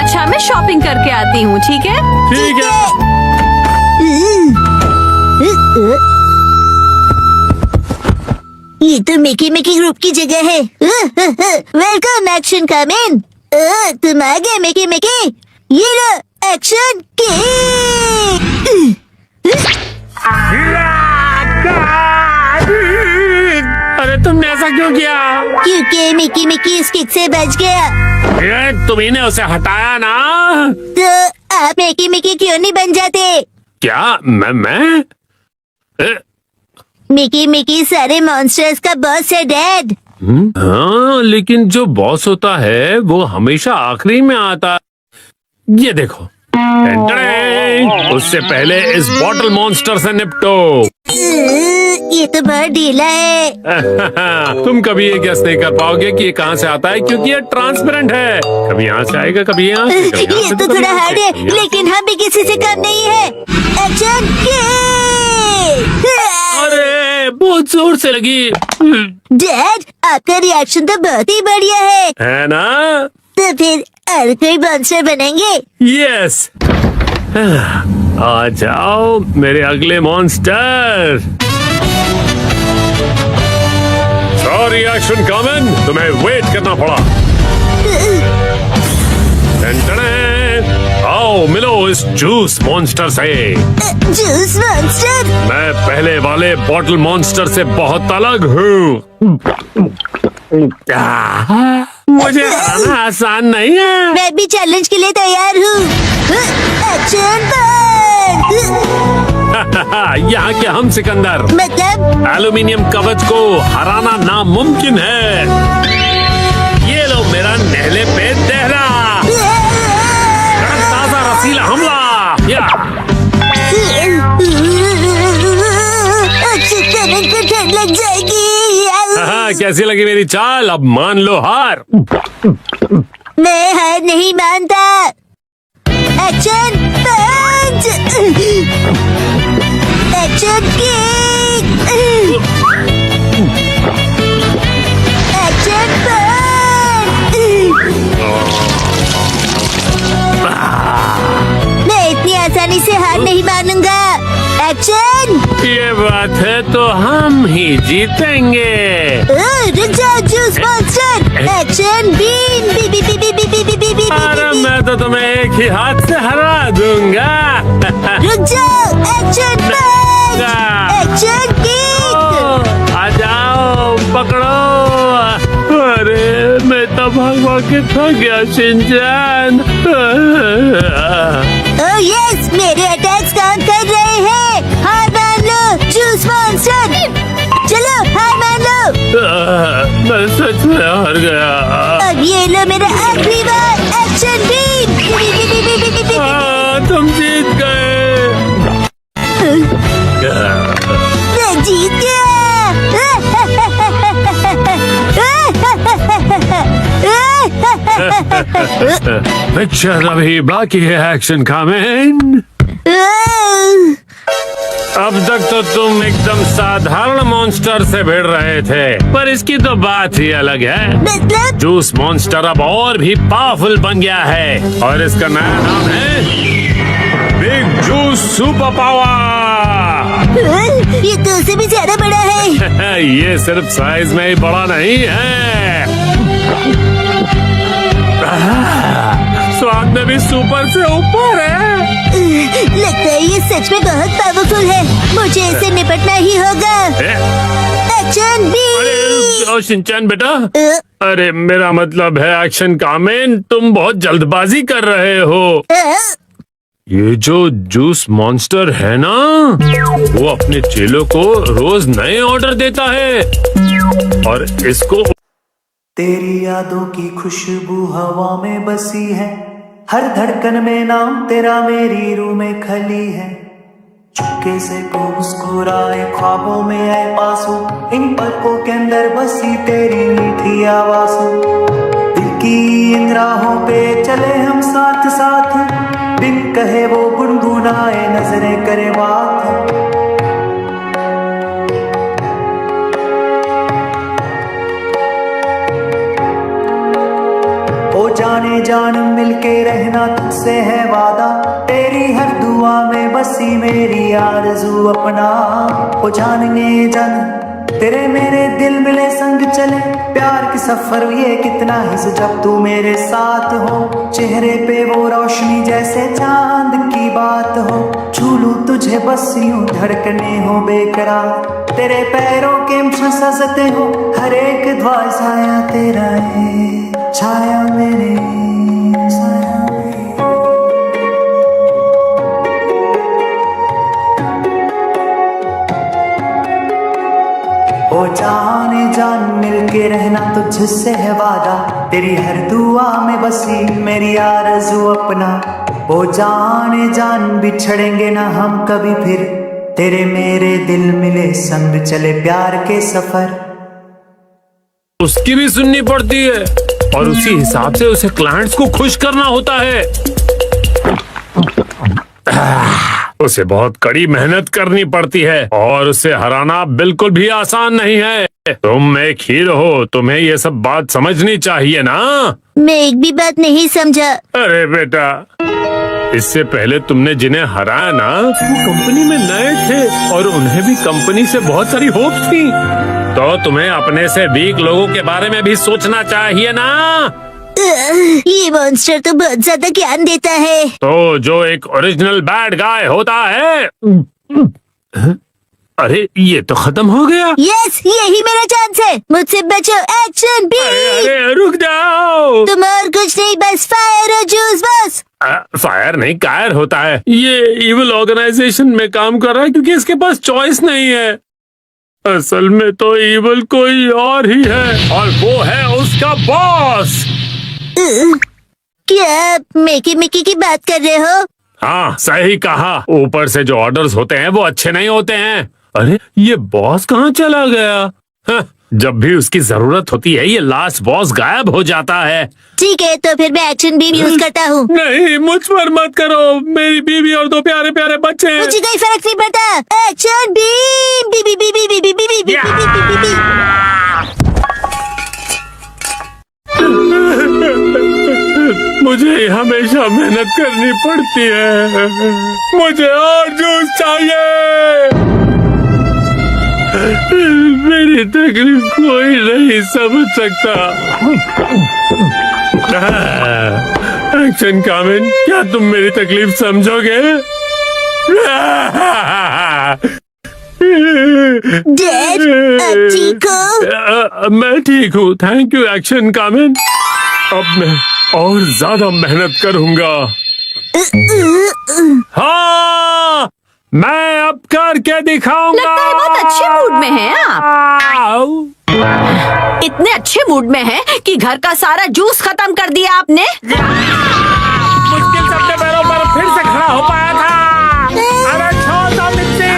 अच्छा मैं शॉपिंग करके आती हूँ, ठीक है? ठीक है। ये तो मिकी मिकी ग्रुप की जगह है। Welcome action coming. तुम आ गए मिकी मिकी। ये लो एक्शन किक। अरे तुमने ऐसा क्यों किया? क्योंकि मिकी मिकी इस किक से बच गया। ये तुम्ही ने उसे हटाया ना? तो आप मिकी मिकी क्यों नहीं बन जाते? क्या मैं? मिकी मिकी सारे मॉन्स्टर्स का बॉस है डैड। हाँ, लेकिन जो बॉस होता है वो हमेशा आखिरी में आता। ये देखो, उससे पहले इस बॉटल मॉन्स्टर से निपटो। ये तो बहुत ढीला है। तुम कभी ये गेस नहीं कर पाओगे कि ये कहाँ से आता है, क्योंकि ये ट्रांसपेरेंट है। कभी यहाँ से आएगा, कभी यहाँ से, कभी यहाँ ये से, तो कभी थोड़ा यहाँ हार्ड से, है, कभी यहाँ से। लेकिन हम भी किसी से कम नहीं है। Action kick. अरे बहुत जोर से लगी। डैड आपका रिएक्शन तो बहुत ही बढ़िया है ना? तो फिर और कोई मॉन्स्टर बनेंगे? यस, आ जाओ मेरे अगले मॉन्स्टर। सॉरी एक्शन कॉमन, तुम्हें वेट करना पड़ा। आओ मिलो इस जूस मॉन्स्टर से। Juice monster? मैं पहले वाले बॉटल मॉन्स्टर से बहुत अलग हूँ। मुझे हराना आसान नहीं है। मैं भी चैलेंज के लिए तैयार हूँ। एक्शन यहाँ के हम सिकंदर मतलब एल्यूमिनियम कवच को हराना नामुमकिन है। ये लो मेरा नहले पे देहरा, ताजा रसीला हमला। या ठंड लग जाएगी। कैसी लगी मेरी चाल? अब मान लो हार। मैं हार नहीं मानता। Action punch. Action kick. Action punch. मैं इतनी आसानी से हार नहीं मानूंगा। एक्शन। ये बात है तो हम ही जीतेंगे। रुक जाओ जूस मॉन्स्टर। Action bean. बी बी बी बी बी बी बी बी बी। अरे मैं तो तुम्हें एक ही हाथ से हरा दूंगा। रुक जाओ। Action punch. Action kick. आ जाओ, पकड़ो। अरे मैं तो भाग के थक गया शिनचैन। ओह यस, मेरे अटैक्स काम कर रहे हैं। हार मान लो जूस मॉन्स्टर। चलो हार मान लो। मैं सच में हार गया। अब ये लो मेरा आखिरी बार। Action been. तुम जीत गए। मैं जीत गया। पिक्चर अभी बाकी है एक्शन कमेंट। अब तक तो तुम एकदम साधारण मॉन्स्टर से भिड़ रहे थे, पर इसकी तो बात ही अलग है। मतलब जूस मॉन्स्टर अब और भी पावरफुल बन गया है और इसका नया नाम है बिग जूस सुपर पावर। ये तो उससे भी ज्यादा बड़ा है। ये सिर्फ साइज में ही बड़ा नहीं है, स्वाद में भी सुपर से ऊपर है। लगता है ये सच में बहुत पावरफुल है। मुझे इसे निपटना ही होगा। एक्शन बी। अरे शिनचैन बेटा, अरे मेरा मतलब है एक्शन कामेन, तुम बहुत जल्दबाजी कर रहे हो। ये जो जूस मॉन्स्टर है ना, वो अपने चेलों को रोज नए ऑर्डर देता है और इसको तेरी यादों की खुशबू हवा में बसी है, हर धड़कन में नाम तेरा मेरी रूह में खली है। चुपके से को मुस्कुराए ख्वाबों में आए पासों, इन पलकों के अंदर बसी तेरी मीठी आवाज़ों। दिल की इन राहों पे चले हम साथ साथ, बिन कहे वो गुनगुनाए नजरें करे बात। ओ ओ जाने जान मिलके रहना तुझसे है वादा, तेरी हर दुआ में बसी मेरी आरज़ू अपना। ओ जाने जान तेरे मेरे दिल मिले संग चले, प्यार की सफर ये कितना हिस्स जब तू मेरे साथ हो। चेहरे पे वो रोशनी जैसे चांद की बात हो, छू लूं तुझे बस यूं धड़कने हो बेकरार, तेरे पैरों के सजते हो हर एक दुआ। साया तेरा है छाया मेरे साया मेरे। ओ जाने जान मिलके रहना तुझसे है वादा, तेरी हर दुआ में बसी मेरी आरज़ू अपना। ओ जाने जान बिछड़ेंगे ना हम कभी फिर, तेरे मेरे दिल मिले संग चले प्यार के सफर। उसकी भी सुननी पड़ती है और उसी हिसाब से उसे क्लाइंट्स को खुश करना होता है। उसे बहुत कड़ी मेहनत करनी पड़ती है और उसे हराना बिल्कुल भी आसान नहीं है। तुम एक हीरो हो, तुम्हें ये सब बात समझनी चाहिए ना। मैं एक भी बात नहीं समझा। अरे बेटा, इससे पहले तुमने जिन्हें हराया ना, वो कंपनी में नए थे और उन्हें भी कंपनी से बहुत सारी होप्स थी। तो तुम्हें अपने से वीक लोगों के बारे में भी सोचना चाहिए ना। ये मॉन्स्टर तो बहुत ज्यादा ज्ञान देता है। तो जो एक ओरिजिनल बैड गाय होता है। अरे ये तो खत्म हो गया। यस, यही मेरा चांस है, मुझसे बचो। एक्शन बी। अरे रुक जाओ। तुम और कुछ नहीं, बस फायर और जूस बस। फायर नहीं, कायर होता है। ये इविल ऑर्गेनाइजेशन में काम कर रहा है क्योंकि इसके पास चॉइस नहीं है। असल में तो इविल कोई और ही है और वो है उसका बॉस। क्या आप मिकी मिकी की बात कर रहे हो? हाँ सही कहा। ऊपर से जो ऑर्डर्स होते हैं वो अच्छे नहीं होते हैं। अरे ये बॉस कहाँ चला गया? हाँ, जब भी उसकी जरूरत होती है ये लास्ट बॉस गायब हो जाता है। ठीक है, तो फिर मैं एक्शन बीम यूज करता हूँ। नहीं, मुझ पर मत करो। मेरी बीवी और 2 प्यारे प्यारे बच्चे हैं। मुझे कोई फर्क नहीं पड़ता। Action beam. बी बी बी बी बी बी बी बी बी बी बी। मुझे हमेशा मेहनत करनी पड़ती है। मुझे और जूस चाहिए। मेरी तकलीफ कोई नहीं समझ सकता। एक्शन कामिन, क्या तुम मेरी तकलीफ समझोगे? डैड, आप ठीक हो? मैं ठीक हूँ, थैंक यू एक्शन कामिन। अब मैं और ज्यादा मेहनत करूंगा। हाँ, मैं अब करके दिखाऊंगा। लगता है बहुत अच्छे मूड में हैं आप। इतने अच्छे मूड में हैं कि घर का सारा जूस खत्म कर दिया आपने। मुश्किल से अपने पैरों पर फिर से खड़ा हो पाया था। अरे छोड़ दो मिर्ची।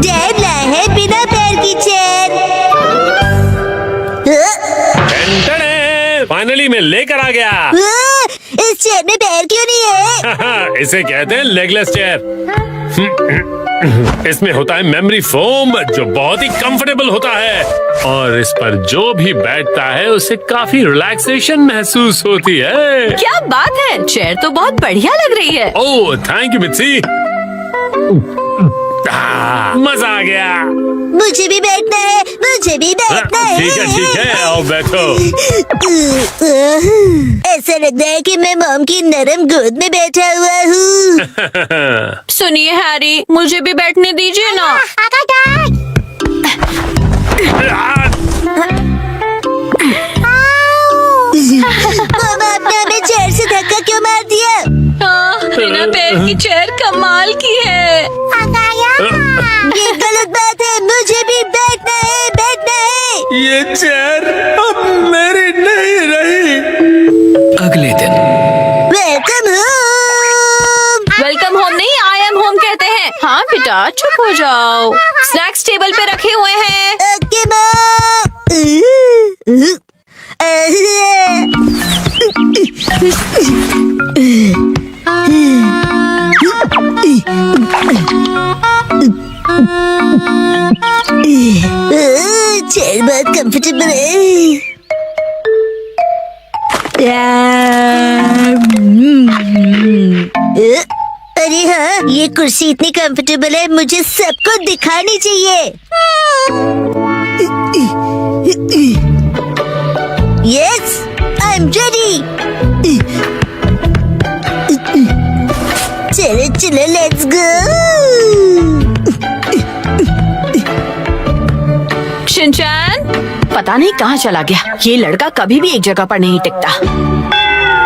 डैड लाए है बिना पैर की चेन। फाइनली मैं लेकर आ गया। इस चेयर में पैर क्यों नहीं है? इसे कहते हैं लेगलेस चेयर। इसमें होता है मेमोरी फोम जो बहुत ही कंफर्टेबल होता है और इस पर जो भी बैठता है उसे काफी रिलैक्सेशन महसूस होती है। क्या बात है, चेयर तो बहुत बढ़िया लग रही है। Oh thank you Mitsi. मजा आ गया। मुझे भी बैठना है, मुझे भी बैठना है। ठीक है, आओ बैठो। ऐसा लगता है कि मैं मॉम की नरम गोद में बैठा हुआ हूँ। सुनिए हैरी, मुझे भी बैठने दीजिए ना। मामा, आपने हमें चेयर से धक्का क्यों मार दिया? बिना पैर की चेयर कमाल की है। ये गलत बात है, मुझे भी बैठना है, बैठना है। ये चेयर अब मेरी नहीं रही। अगले दिन वेलकम होम। वेलकम होम नहीं, आई एम होम कहते हैं। हाँ बेटा चुप हो जाओ, स्नैक्स टेबल पे रखे हुए हैं। ओके माँ। चेयर बहुत कंफर्टेबल है। अरे हाँ, ये कुर्सी इतनी कंफर्टेबल है, मुझे सबको दिखानी चाहिए। Yes, I am ready. चलो चलो, लेट्स गो। शिनचैन, पता नहीं कहाँ चला गया। ये लड़का कभी भी एक जगह पर नहीं टिकता।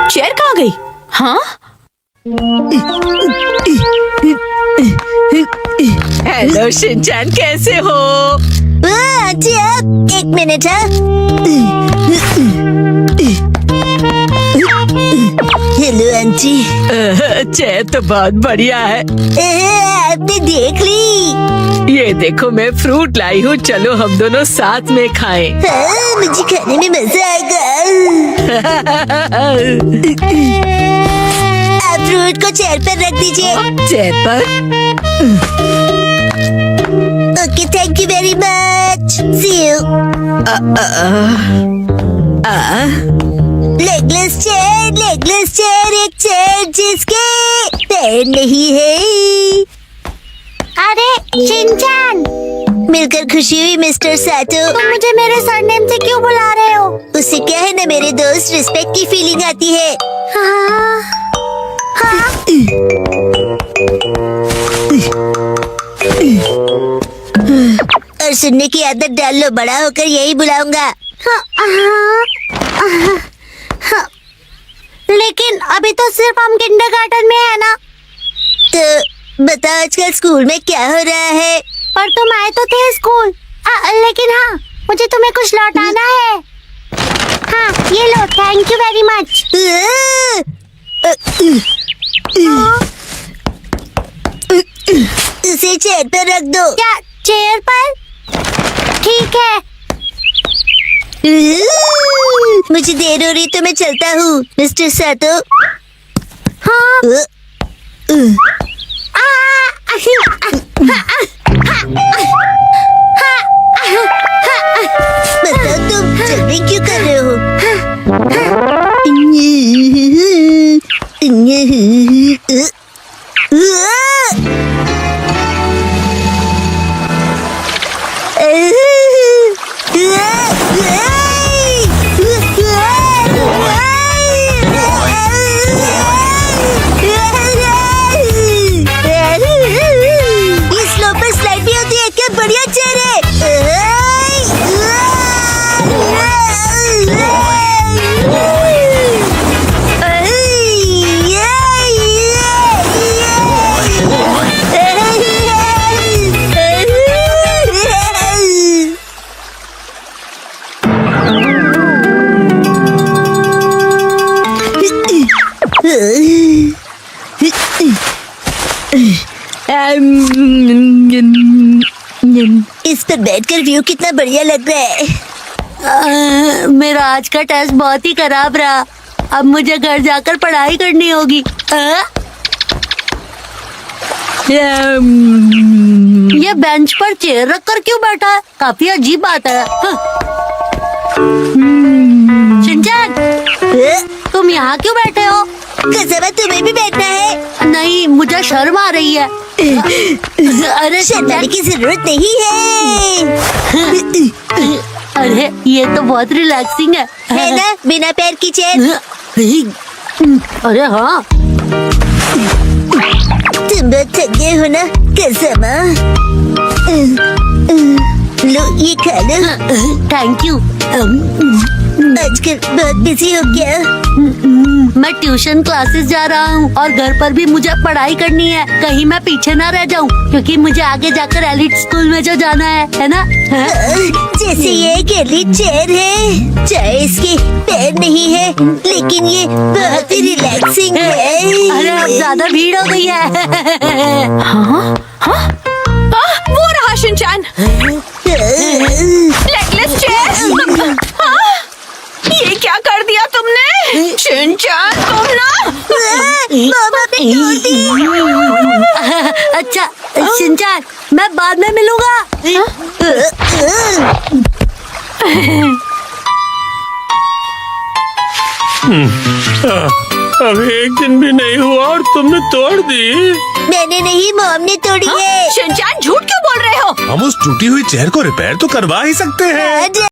चेयर कहाँ गई? हाँ, हेलो शिनचैन, कैसे हो? आंटी, आप एक मिनट है। Hello aunty. चेयर तो बहुत बढ़िया है। आपने देख ली? ये देखो, मैं फ्रूट लाई हूँ, चलो हम दोनों साथ में खाएं। हाँ, मुझे खाने में मजा आएगा। आप फ्रूट को चेयर पर रख दीजिए। चेयर पर? Okay, thank you very much. See you. Legless chair, एक चेयर जिसके पैर नहीं है। अरे शिनचैन, मिलकर खुशी हुई मिस्टर साटो। तुम मुझे मेरे सरनेम से क्यों बुला रहे हो? उससे क्या है ना मेरे दोस्त, रिस्पेक्ट की फीलिंग आती है। हाँ, हाँ। और सुनने की आदत डाल लो, बड़ा होकर यही बुलाऊंगा। लेकिन अभी तो सिर्फ हम किंडरगार्टन में है ना। तो बताओ आजकल स्कूल में क्या हो रहा है? पर तुम आए तो थे स्कूल। लेकिन हाँ, मुझे तुम्हें कुछ लौटाना है। हाँ, ये लो, थैंक यू वेरी मच। उसे चेयर पर रख दो। क्या चेयर पर? ठीक है। मुझे देर हो रही तो मैं चलता हूँ, मिस्टर साटो। हाँ। बताओ तुम जल्दी क्यों कर रहे हो? ये स्लोपर स्लाइड भी होती है क्या? बढ़िया चेयर है। इस पर बैठकर व्यू कितना बढ़िया लग रहा है। मेरा आज का टेस्ट बहुत ही खराब रहा। अब मुझे घर जाकर पढ़ाई करनी होगी। ये बेंच पर चेयर रखकर क्यों बैठा है? काफी अजीब बात है। शिनचैन, तुम यहाँ क्यों बैठे हो? कसम, तुम्हें भी बैठना है? नहीं, मुझे शर्म आ रही है। अरे शर्माने की जरूरत नहीं है। अरे ये तो बहुत रिलैक्सिंग है ना, बिना पैर की चेयर। अरे हाँ, तुम बहुत थक गए हो ना कसम। लो ये खा लो। Thank you. आजकल बहुत बिजी हो गया। मैं ट्यूशन क्लासेस जा रहा हूँ और घर पर भी मुझे पढ़ाई करनी है। कहीं मैं पीछे ना रह जाऊँ, क्योंकि मुझे आगे जाकर एलिट स्कूल में जो जाना है ना। जैसे ये एक एलिट चेयर है, चाहे इसके पैर नहीं है, लेकिन ये बहुत ही रिलैक्सिंग है। अरे अब ज्यादा भीड़ हो गई है। हाँ? वो रहा शिनचैन, लेगलेस चेयर। हाँ? ये क्या कर दिया तुमने? शिनचैन, तुम ना। मामा ने तोड़ दी। अच्छा शिनचैन, मैं बाद में मिलूंगा। अभी एक दिन भी नहीं हुआ और तुमने तोड़ दी। मैंने नहीं, मॉम ने तोड़ी है। शिनचैन झूठ क्यों बोल रहे हो? हम उस टूटी हुई चेयर को रिपेयर तो करवा ही सकते हैं।